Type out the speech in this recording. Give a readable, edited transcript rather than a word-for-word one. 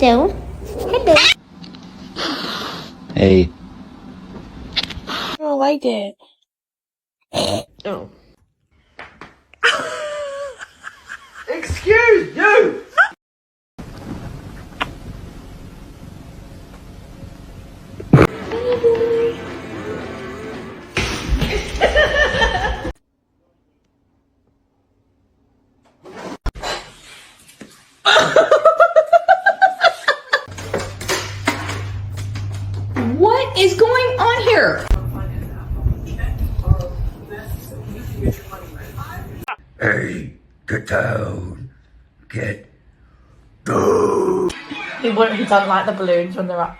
Hello. Hello. Hey. I don't like it. Oh. Excuse you! What is going on here? Hey, get down. Get He doesn't like the balloons when they're up.